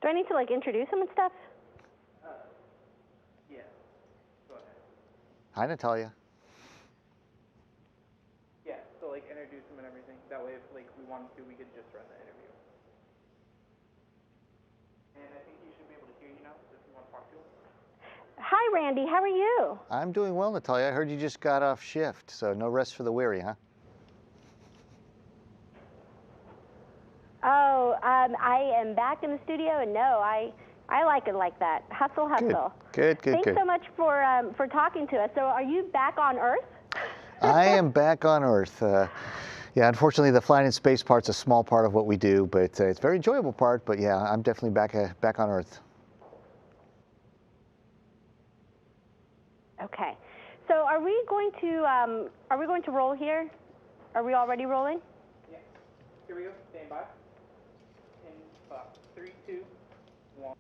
Do I need to like introduce him and stuff? Yeah. Go ahead. Hi, Natalia. Yeah, so like introduce him and everything. That way if like we wanted to, we could just run the interview. And I think he should be able to hear you now, so if you want to talk to him. Hi, Randy. How are you? I'm doing well, Natalia. I heard you just got off shift, so no rest for the weary, huh? Oh, I am back in the studio, and no, I like it like that. Hustle, hustle. Good. Thanks so much for talking to us. So, are you back on Earth? I am back on Earth. Yeah, unfortunately, the flying in space part's a small part of what we do, but it's a very enjoyable part. But yeah, I'm definitely back on Earth. Okay. So, are we going to roll here? Are we already rolling? Yeah. Here we go. Stand by. In 3, 2, 1.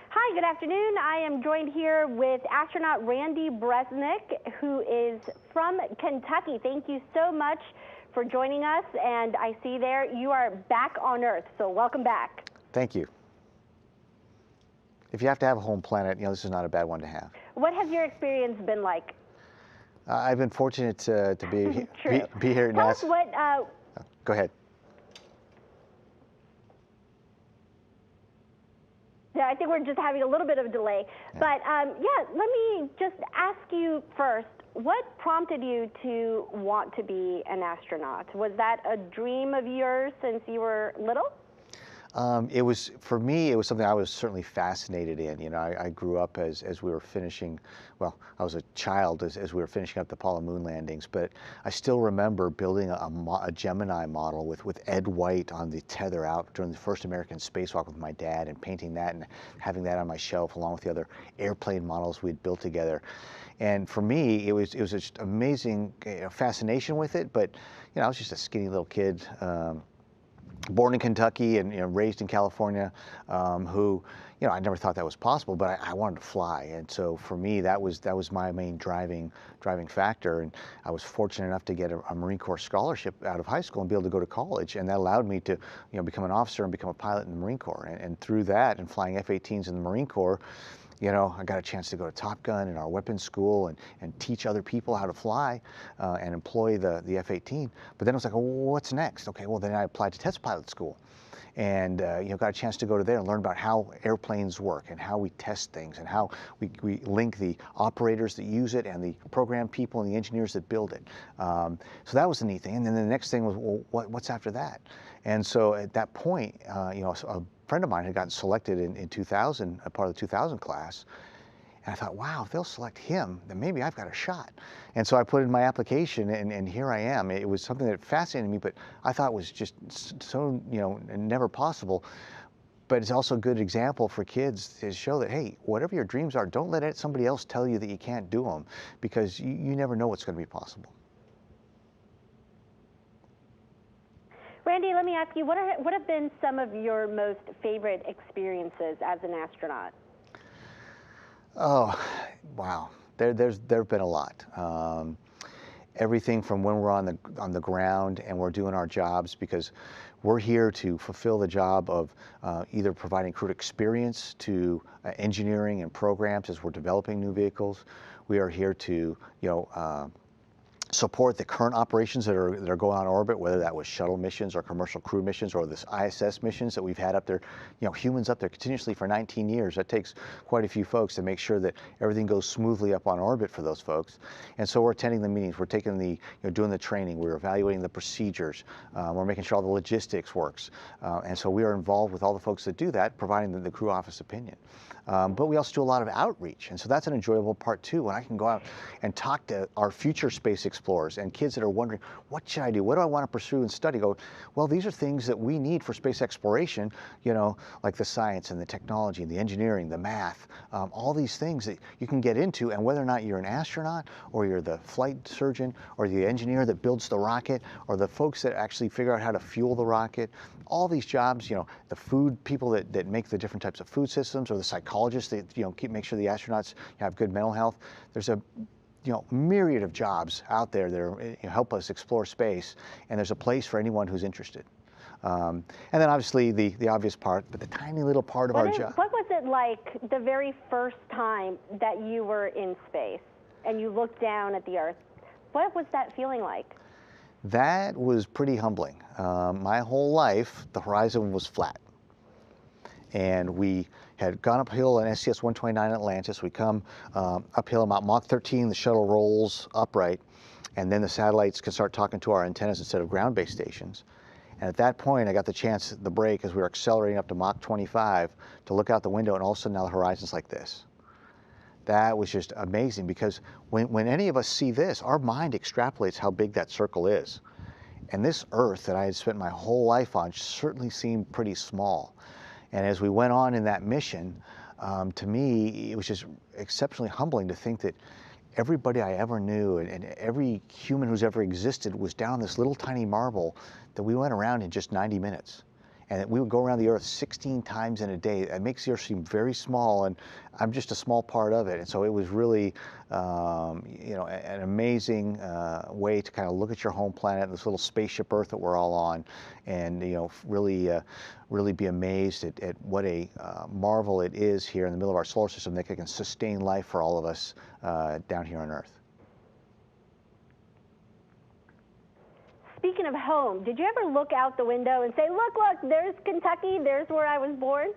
Hi, good afternoon. I am joined here with astronaut Randy Bresnik, who is from Kentucky. Thank you so much for joining us. And I see there you are back on Earth, so welcome back. Thank you. If you have to have a home planet, this is not a bad one to have. What has your experience been like? I've been fortunate to be here at NASA. Tell us what. Go ahead. Yeah, I think we're just having a little bit of a delay. Yeah. But yeah, let me just ask you first, what prompted you to want to be an astronaut? Was that a dream of yours since you were little? For me, it was something I was certainly fascinated in. I grew up as we were finishing, well, I was a child as we were finishing up the Apollo moon landings, but I still remember building a Gemini model with Ed White on the tether out during the first American spacewalk with my dad, and painting that and having that on my shelf along with the other airplane models we'd built together. And for me, it was just amazing fascination with it, but I was just a skinny little kid. Born in Kentucky and raised in California, who, I never thought that was possible, but I wanted to fly. And so for me, that was my main driving factor. And I was fortunate enough to get a Marine Corps scholarship out of high school and be able to go to college. And that allowed me to, become an officer and become a pilot in the Marine Corps. And through that, and flying F-18s in the Marine Corps, I got a chance to go to Top Gun and our weapons school and teach other people how to fly and employ the F-18. But then it was like, well, what's next? Okay, well, then I applied to test pilot school and got a chance to go to there and learn about how airplanes work and how we test things and how we link the operators that use it and the program people and the engineers that build it. So that was the neat thing. And then the next thing was, well, what's after that? And so at that point, a friend of mine had gotten selected in 2000, a part of the 2000 class. And I thought, wow, if they'll select him, then maybe I've got a shot. And so I put in my application, and here I am. It was something that fascinated me, but I thought was just so, never possible. But it's also a good example for kids to show that, hey, whatever your dreams are, don't let somebody else tell you that you can't do them, because you never know what's going to be possible. Randy, let me ask you, what have been some of your most favorite experiences as an astronaut? Oh, wow. There've been a lot. Everything from when we're on the ground and we're doing our jobs, because we're here to fulfill the job of either providing crew experience to engineering and programs as we're developing new vehicles. We are here to support the current operations that are going on orbit, whether that was shuttle missions or commercial crew missions or this ISS missions that we've had up there, humans up there continuously for 19 years. That takes quite a few folks to make sure that everything goes smoothly up on orbit for those folks. And so we're attending the meetings, we're taking doing the training, we're evaluating the procedures, we're making sure all the logistics works. And so we are involved with all the folks that do that, providing the crew office opinion. But we also do a lot of outreach, and so that's an enjoyable part too, when I can go out and talk to our future space explorers and kids that are wondering, what should I do? What do I want to pursue and study? Go, well, these are things that we need for space exploration, like the science and the technology and the engineering, the math, all these things that you can get into, and whether or not you're an astronaut or you're the flight surgeon or the engineer that builds the rocket or the folks that actually figure out how to fuel the rocket, all these jobs, the food people that make the different types of food systems, or the psychologists that make sure the astronauts have good mental health. There's a myriad of jobs out there that help us explore space, and there's a place for anyone who's interested. And then obviously the obvious part, but the tiny little part of our job. What was it like the very first time that you were in space and you looked down at the Earth? What was that feeling like? That was pretty humbling. My whole life, the horizon was flat. And we had gone uphill on STS-129 Atlantis. We come uphill about Mach 13, the shuttle rolls upright, and then the satellites can start talking to our antennas instead of ground-based stations. And at that point, I got the chance, the break, as we were accelerating up to Mach 25, to look out the window, and all of a sudden now the horizon's like this. That was just amazing, because when any of us see this, our mind extrapolates how big that circle is. And this Earth that I had spent my whole life on certainly seemed pretty small. And as we went on in that mission, to me, it was just exceptionally humbling to think that everybody I ever knew and every human who's ever existed was down on this little tiny marble that we went around in just 90 minutes. And that we would go around the Earth 16 times in a day. It makes the Earth seem very small, and I'm just a small part of it. And so it was really, you know, an amazing way to kind of look at your home planet, this little spaceship Earth that we're all on, and you know, really be amazed at what a marvel it is here in the middle of our solar system that can sustain life for all of us down here on Earth. Speaking of home, did you ever look out the window and say, look, there's Kentucky, there's where I was born?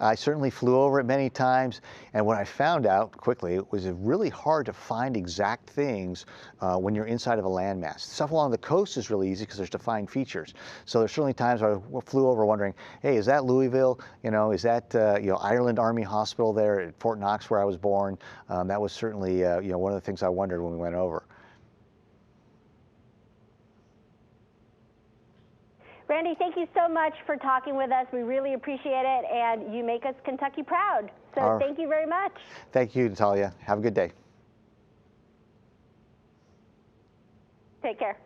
I certainly flew over it many times, and what I found out quickly, it was really hard to find exact things when you're inside of a landmass. Stuff along the coast is really easy because there's defined features. So there's certainly times I flew over wondering, hey, is that Louisville? You know, is that you know, Ireland Army Hospital there at Fort Knox where I was born? That was certainly you know, one of the things I wondered when we went over. Randy, thank you so much for talking with us. We really appreciate it, and you make us Kentucky proud. So thank you very much. Thank you, Natalia. Have a good day. Take care.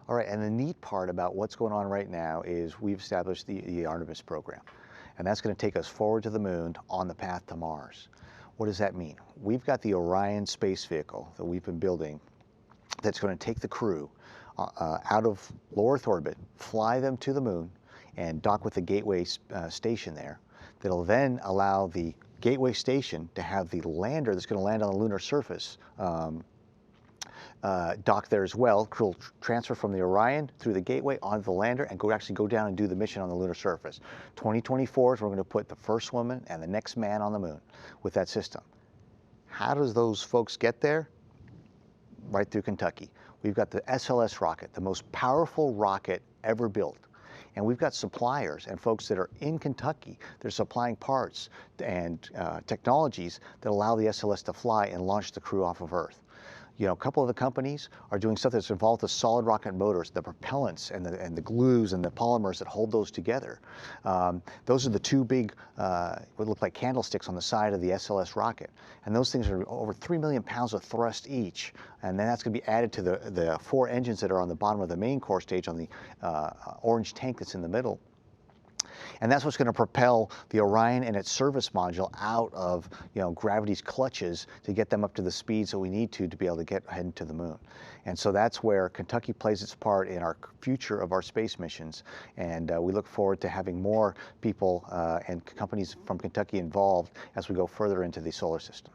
All right, and the neat part about what's going on right now is we've established the Artemis program, and that's going to take us forward to the moon on the path to Mars. What does that mean? We've got the Orion space vehicle that we've been building that's going to take the crew out of low Earth orbit, fly them to the moon, and dock with the Gateway station there. that'll then allow the Gateway Station to have the lander that's going to land on the lunar surface dock there as well. Will transfer from the Orion through the Gateway onto the lander and actually go down and do the mission on the lunar surface. 2024 is we're going to put the first woman and the next man on the moon with that system. How does those folks get there? Right through Kentucky. We've got the SLS rocket, the most powerful rocket ever built. And we've got suppliers and folks that are in Kentucky. They're supplying parts and technologies that allow the SLS to fly and launch the crew off of Earth. You know, a couple of the companies are doing stuff that's involved with solid rocket motors, the propellants and the glues and the polymers that hold those together. Those are the two big, what look like candlesticks on the side of the SLS rocket. And those things are over 3 million pounds of thrust each. And then that's going to be added to the 4 engines that are on the bottom of the main core stage on the orange tank that's in the middle. And that's what's going to propel the Orion and its service module out of, you know, gravity's clutches to get them up to the speeds that we need to be able to get heading to the moon. And so that's where Kentucky plays its part in our future of our space missions. And we look forward to having more people and companies from Kentucky involved as we go further into the solar system.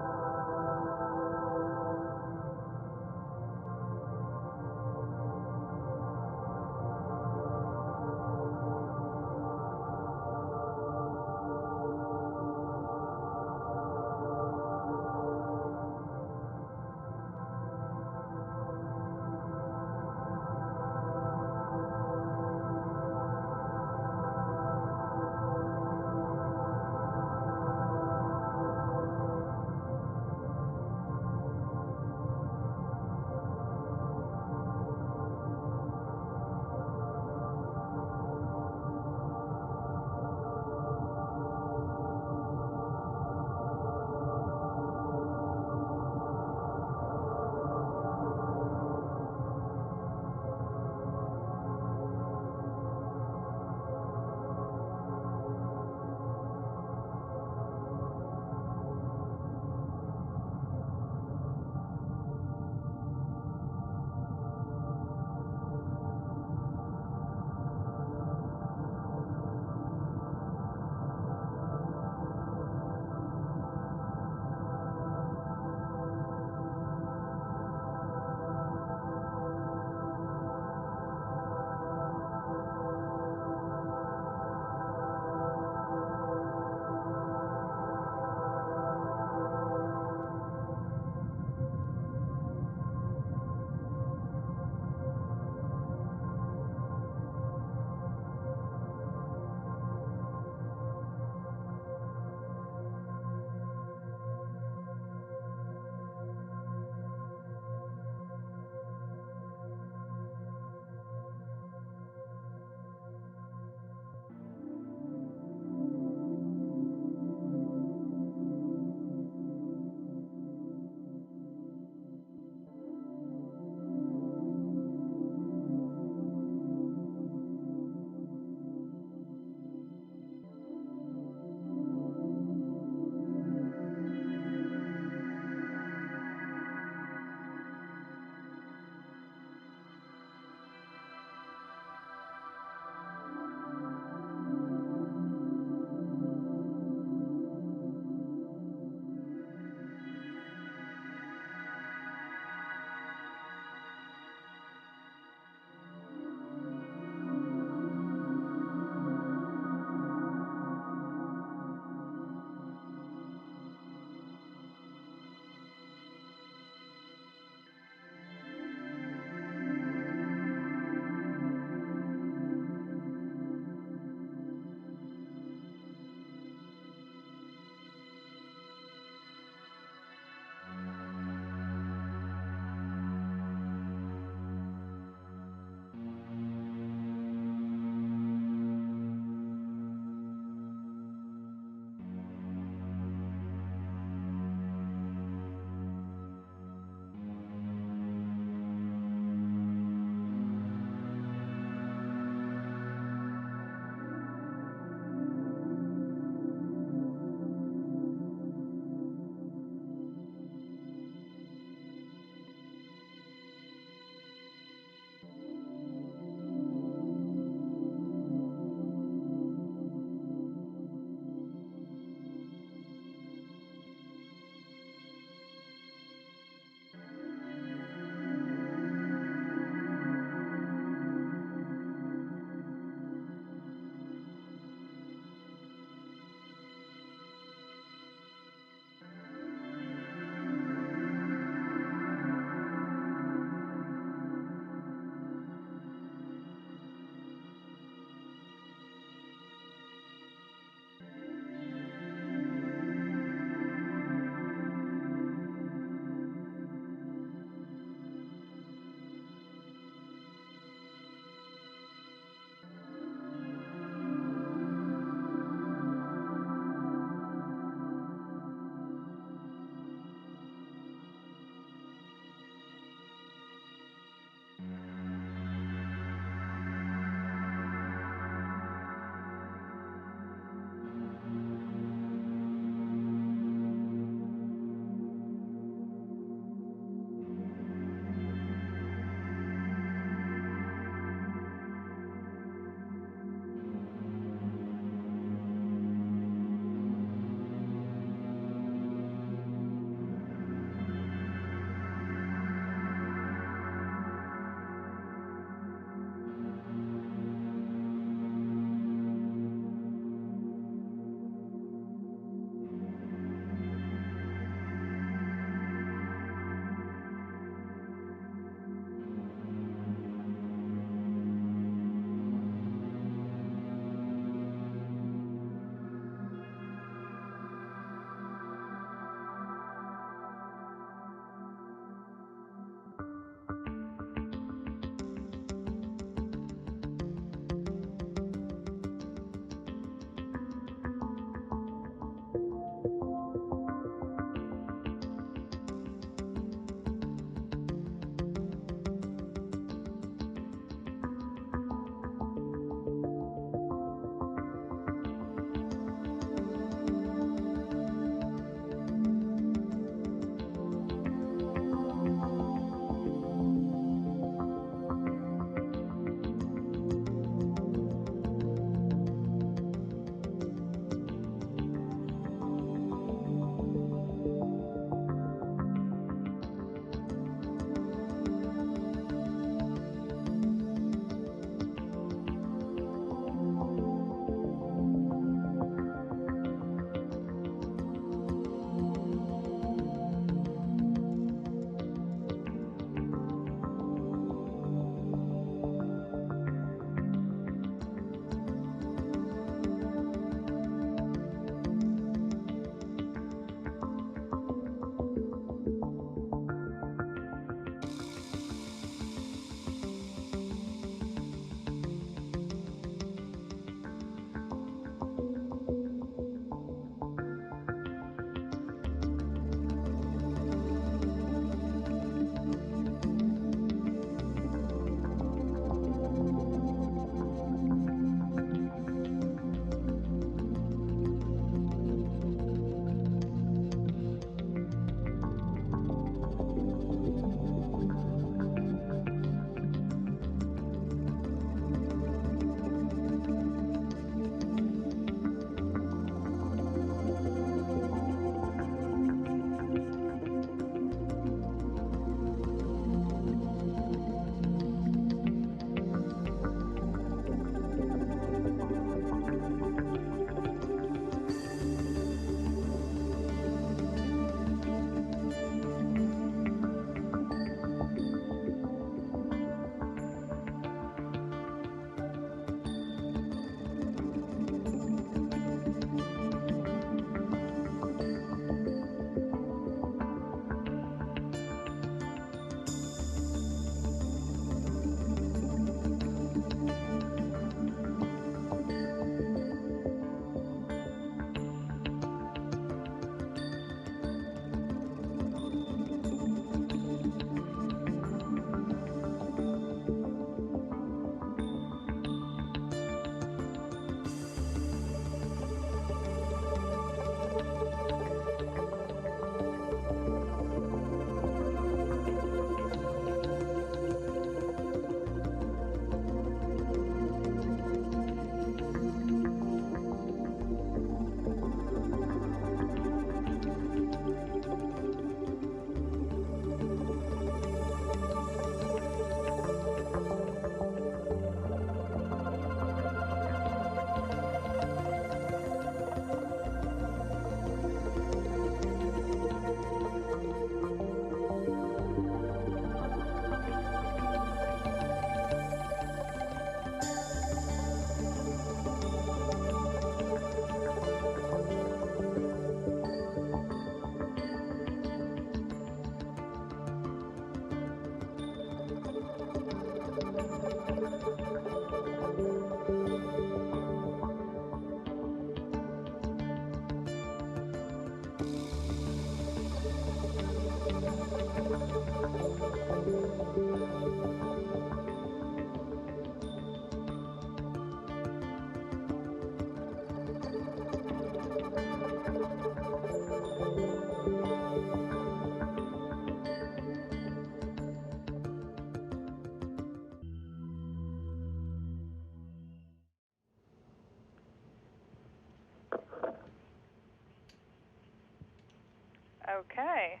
Okay.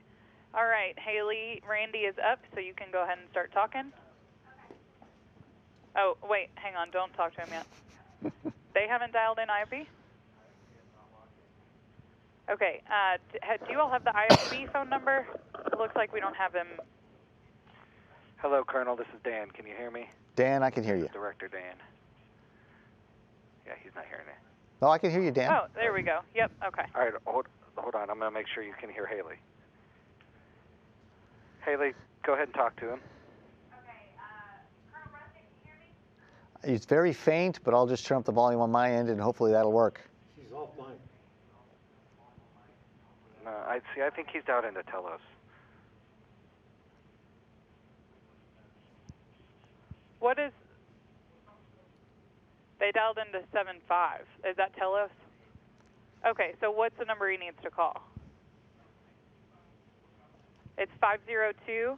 All right, Haley, Randy is up, so you can go ahead and start talking. Oh, wait, hang on, don't talk to him yet. They haven't dialed in IFB? Okay, do you all have the IFB phone number? It looks like we don't have him. Hello, Colonel, this is Dan. Can you hear me? Dan, I can hear you. Director Dan. Yeah, he's not hearing it. Oh, I can hear you, Dan. Oh, there we go. Yep, okay. All right, hold on. I'm going to make sure you can hear Haley. Haley, go ahead and talk to him. Okay, Colonel Bresnik, can you hear me? It's very faint, but I'll just turn up the volume on my end, and hopefully that'll work. She's offline. No, I think he's out into Telos. What is... They dialed into 7.5. Is that Telos? Okay, so what's the number he needs to call? It's 502-625-0467.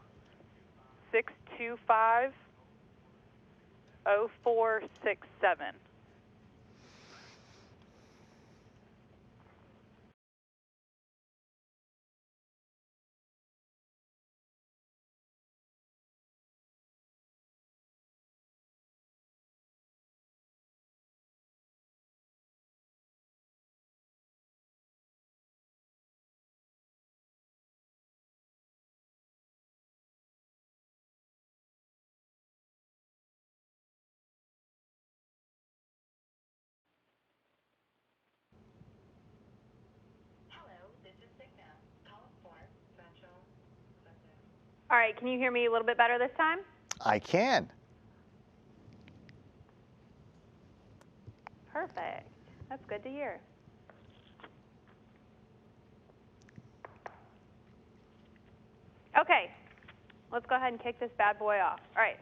All right, can you hear me a little bit better this time? I can. Perfect. That's good to hear. Okay, let's go ahead and kick this bad boy off. All right.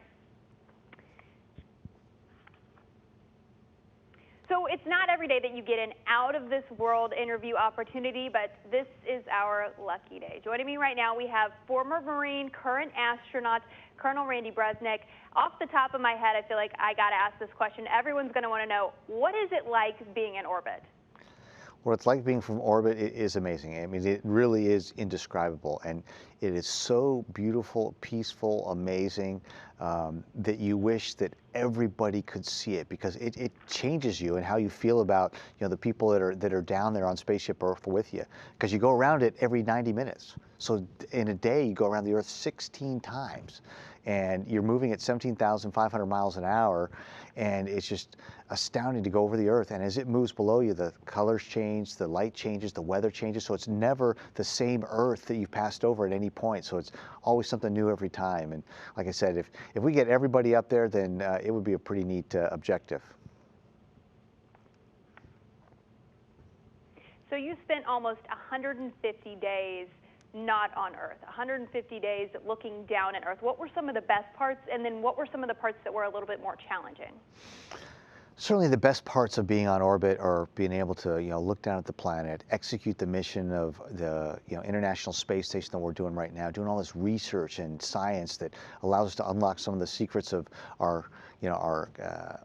So it's not every day that you get an out-of-this-world interview opportunity, but this is our lucky day. Joining me right now, we have former Marine, current astronaut, Colonel Randy Bresnik. Off the top of my head, I feel like I got to ask this question. Everyone's going to want to know, what is it like being in orbit? What it's like being from orbit is amazing. I mean, it really is indescribable, and it is so beautiful, peaceful, amazing, that you wish that everybody could see it, because it changes you and how you feel about, the people that are down there on Spaceship Earth with you, because you go around it every 90 minutes. So in a day, you go around the Earth 16 times. And you're moving at 17,500 miles an hour, and it's just astounding to go over the Earth. And as it moves below you, the colors change, the light changes, the weather changes, so it's never the same Earth that you've passed over at any point. So it's always something new every time. And like I said, if we get everybody up there, then it would be a pretty neat objective. So you spent almost 150 days not on Earth, 150 days looking down at Earth. What were some of the best parts, and then what were some of the parts that were a little bit more challenging? Certainly the best parts of being on orbit are being able to, look down at the planet, execute the mission of the, International Space Station that we're doing right now, doing all this research and science that allows us to unlock some of the secrets of our, our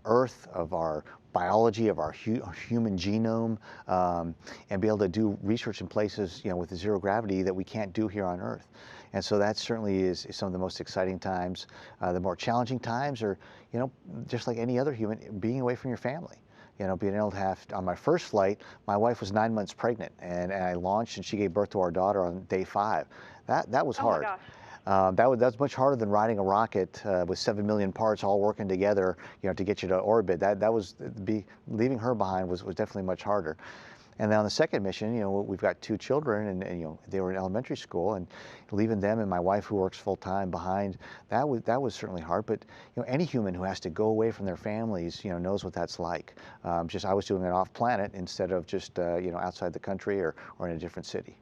Earth, of our biology, of our human genome, and be able to do research in places, with zero gravity that we can't do here on Earth. And so that certainly is some of the most exciting times. The more challenging times are, just like any other human, being away from your family. Being able to have, on my first flight, my wife was 9 months pregnant, and I launched and she gave birth to our daughter on day 5. That was hard. Oh my gosh. That's much harder than riding a rocket with 7 million parts all working together, to get you to orbit. Leaving her behind was definitely much harder. And then on the second mission, we've got 2 children, and they were in elementary school, and leaving them and my wife, who works full time, behind, that was certainly hard. But any human who has to go away from their families, knows what that's like. Just I was doing it off planet instead of just outside the country or in a different city.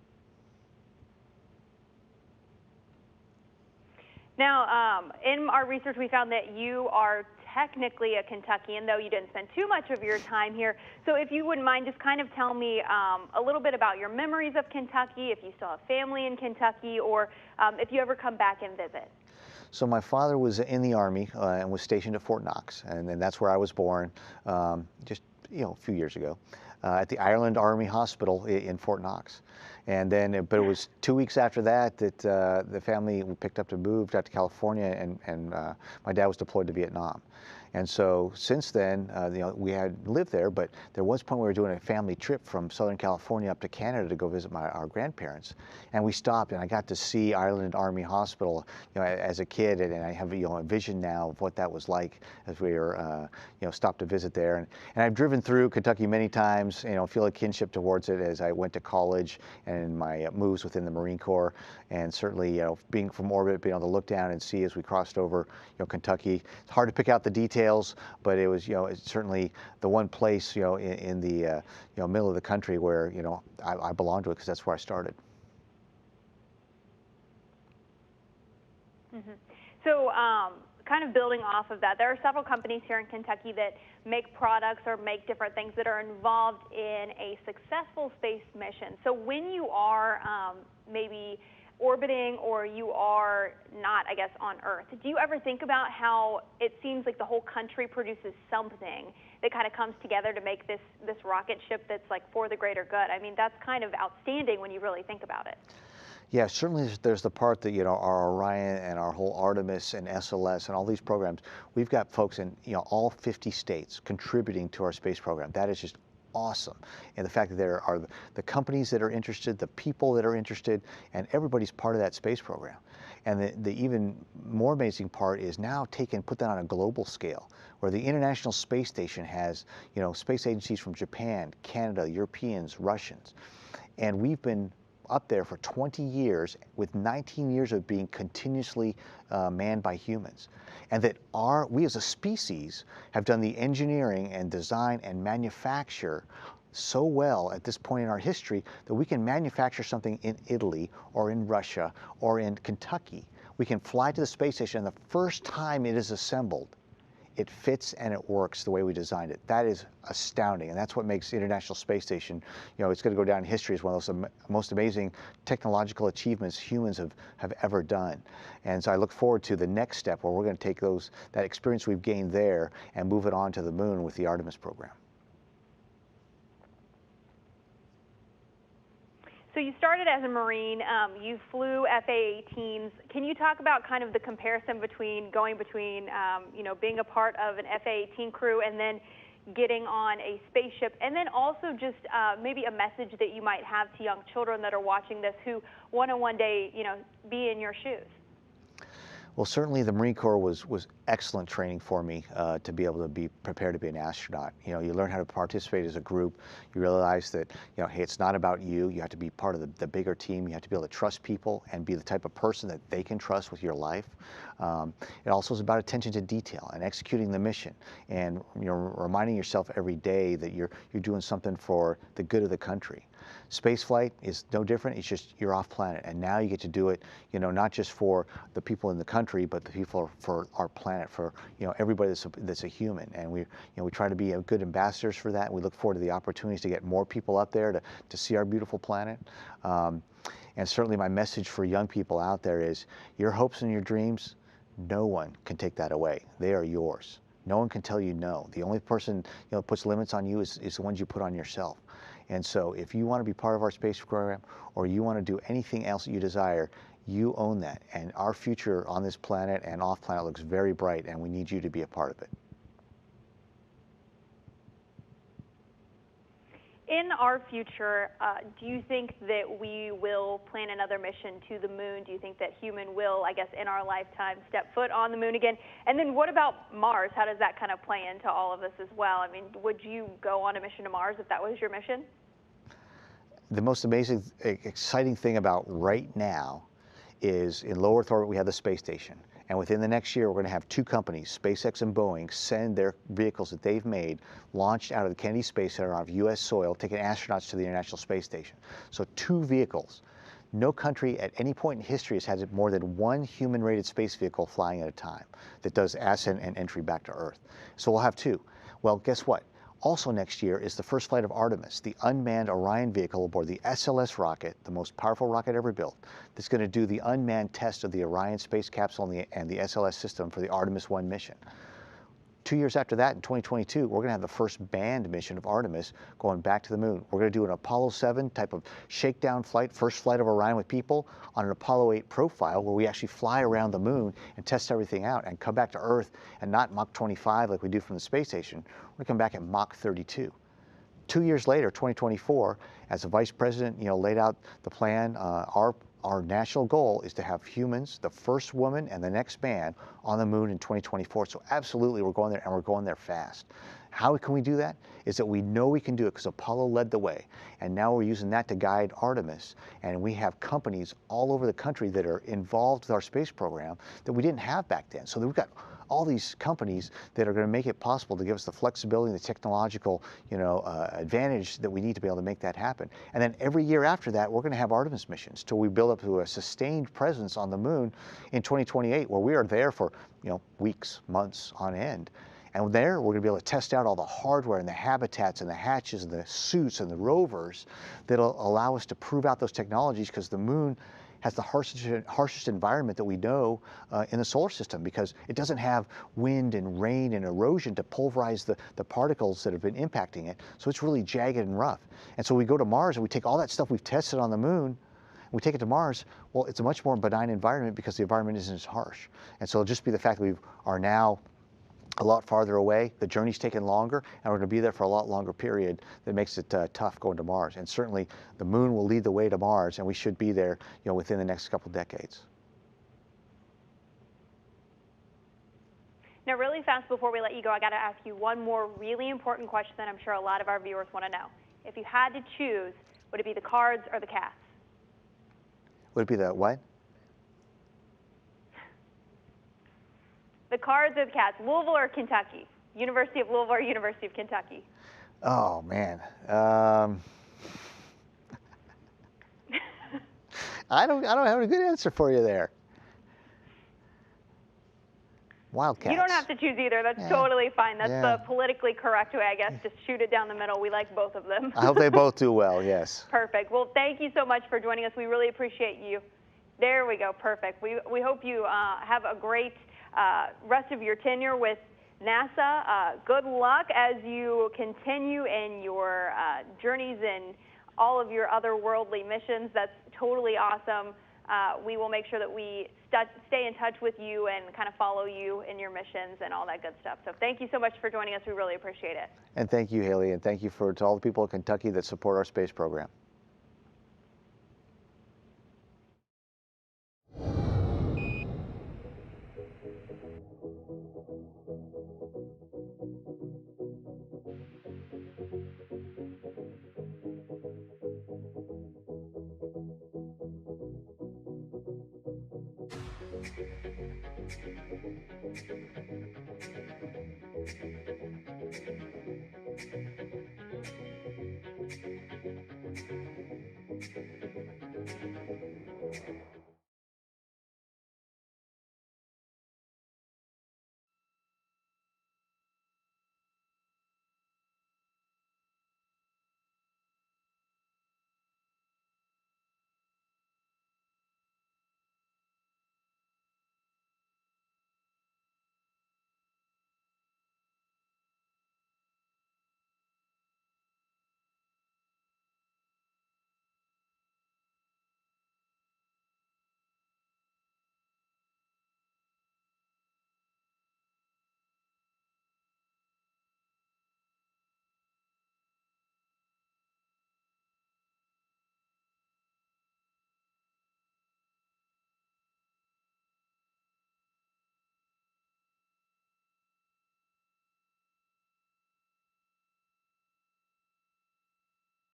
Now, in our research, we found that you are technically a Kentuckian, though you didn't spend too much of your time here. So if you wouldn't mind, just kind of tell me a little bit about your memories of Kentucky, if you still have family in Kentucky, or if you ever come back and visit. So my father was in the Army and was stationed at Fort Knox, and that's where I was born just a few years ago. at the Ireland Army Hospital in Fort Knox. And then, but it was 2 weeks after that that the family picked up to move out to California, and my dad was deployed to Vietnam. And so since then, you know, we had lived there, but there was a point where we were doing a family trip from Southern California up to Canada to go visit our grandparents. And we stopped, and I got to see Ireland Army Hospital, you know, as a kid, and I have, you know, a vision now of what that was like as we were, you know, stopped to visit there. And I've driven through Kentucky many times, you know, feel a kinship towards it as I went to college and in my moves within the Marine Corps. And certainly, you know, being from orbit, being able to look down and see as we crossed over, you know, Kentucky. It's hard to pick out the details, but it was, you know, it's certainly the one place, you know, in the, you know, middle of the country where, you know, I belong to it because that's where I started. Mm-hmm. So kind of building off of that, there are several companies here in Kentucky that make products or make different things that are involved in a successful space mission. So when you are maybe orbiting or you are not, I guess, on Earth, do you ever think about how it seems like the whole country produces something that kind of comes together to make this rocket ship that's like for the greater good? I mean, that's kind of outstanding when you really think about it. Yeah, certainly there's the part that, you know, our Orion and our whole Artemis and SLS and all these programs, we've got folks in, you know, all 50 states contributing to our space program. That is just awesome. And the fact that there are the companies that are interested, the people that are interested, and everybody's part of that space program. And the even more amazing part is now put that on a global scale, where the International Space Station has, you know, space agencies from Japan, Canada, Europeans, Russians. And we've been up there for 20 years with 19 years of being continuously manned by humans. And that we as a species have done the engineering and design and manufacture so well at this point in our history that we can manufacture something in Italy or in Russia or in Kentucky. We can fly to the space station, and the first time it is assembled, it fits and it works the way we designed it. That is astounding, and that's what makes the International Space Station, you know, it's going to go down in history as one of those most amazing technological achievements humans have ever done. And so I look forward to the next step where we're going to take that experience we've gained there and move it on to the moon with the Artemis program. So you started as a Marine, you flew FA-18s. Can you talk about kind of the comparison between you know, being a part of an FA-18 crew and then getting on a spaceship, and then also just maybe a message that you might have to young children that are watching this who want to one day, you know, be in your shoes? Well, certainly the Marine Corps was excellent training for me to be able to be prepared to be an astronaut. You know, you learn how to participate as a group. You realize that, you know, hey, it's not about you. You have to be part of the bigger team. You have to be able to trust people and be the type of person that they can trust with your life. It also is about attention to detail and executing the mission, and, you know, reminding yourself every day that you're doing something for the good of the country. Space flight is no different. It's just you're off planet, and now you get to do it, you know, not just for the people in the country, but the people for our planet, for, you know, everybody that's a human. And we, you know, we try to be good ambassadors for that. And we look forward to the opportunities to get more people up there to see our beautiful planet. And certainly my message for young people out there is your hopes and your dreams, no one can take that away. They are yours. No one can tell you no. The only person, you know, puts limits on you is the ones you put on yourself. And so if you want to be part of our space program, or you want to do anything else that you desire, you own that. And our future on this planet and off planet looks very bright, and we need you to be a part of it. In our future, do you think that we will plan another mission to the moon? Do you think that human will, I guess, in our lifetime, step foot on the moon again? And then what about Mars? How does that kind of play into all of this as well? I mean, would you go on a mission to Mars if that was your mission? The most amazing, exciting thing about right now is in low Earth orbit we have the space station. And within the next year, we're going to have two companies, SpaceX and Boeing, send their vehicles that they've made, launched out of the Kennedy Space Center on U.S. soil, taking astronauts to the International Space Station. So 2 vehicles. No country at any point in history has had more than 1 human-rated space vehicle flying at a time that does ascent and entry back to Earth. So we'll have 2. Well, guess what? Also next year is the first flight of Artemis, the unmanned Orion vehicle aboard the SLS rocket, the most powerful rocket ever built, that's going to do the unmanned test of the Orion space capsule and the SLS system for the Artemis 1 mission. 2 years after that, in 2022, we're going to have the first manned mission of Artemis going back to the moon. We're going to do an Apollo 7 type of shakedown flight, first flight of Orion with people on an Apollo 8 profile where we actually fly around the moon and test everything out and come back to Earth, and not Mach 25 like we do from the space station. We're going to come back at Mach 32. 2 years later, 2024, as the vice president, laid out the plan, our national goal is to have humans, the first woman and the next man, on the moon in 2024. So absolutely, we're going there, and we're going there fast. How can we do that? Is that we know we can do it because Apollo led the way, and now we're using that to guide Artemis. And we have companies all over the country that are involved with our space program that we didn't have back then. So we've got all these companies that are going to make it possible to give us the flexibility and the technological, advantage that we need to be able to make that happen. And then every year after that, we're going to have Artemis missions till we build up to a sustained presence on the moon in 2028, where we are there for, weeks, months on end. And there, we're going to be able to test out all the hardware and the habitats and the hatches and the suits and the rovers that'll allow us to prove out those technologies, because the moon has the harshest environment that we know in the solar system, because it doesn't have wind and rain and erosion to pulverize the particles that have been impacting it. So it's really jagged and rough. And so we go to Mars and we take all that stuff we've tested on the moon, we take it to Mars. Well, it's a much more benign environment because the environment isn't as harsh. And so it'll just be the fact that we are now a lot farther away, the journey's taken longer, and we're going to be there for a lot longer period that makes it tough going to Mars. And certainly the moon will lead the way to Mars, and we should be there within the next couple decades. Now, really fast before we let you go, I got to ask you one more really important question that I'm sure a lot of our viewers want to know. If you had to choose, would it be the cards or the cats? Would it be the what? The cards or the cats, Louisville or Kentucky? University of Louisville or University of Kentucky? Oh, man. I don't have a good answer for you there. Wildcats. You don't have to choose either. That's totally fine. That's the politically correct way, I guess. Just shoot it down the middle. We like both of them. I hope they both do well, yes. Perfect. Well, thank you so much for joining us. We really appreciate you. There we go. Perfect. We hope you have a great rest of your tenure with NASA. Good luck as you continue in your journeys and all of your other worldly missions. That's totally awesome. We will make sure that we stay in touch with you and kind of follow you in your missions and all that good stuff. So thank you so much for joining us. We really appreciate it. And thank you, Haley, and thank you to all the people in Kentucky that support our space program.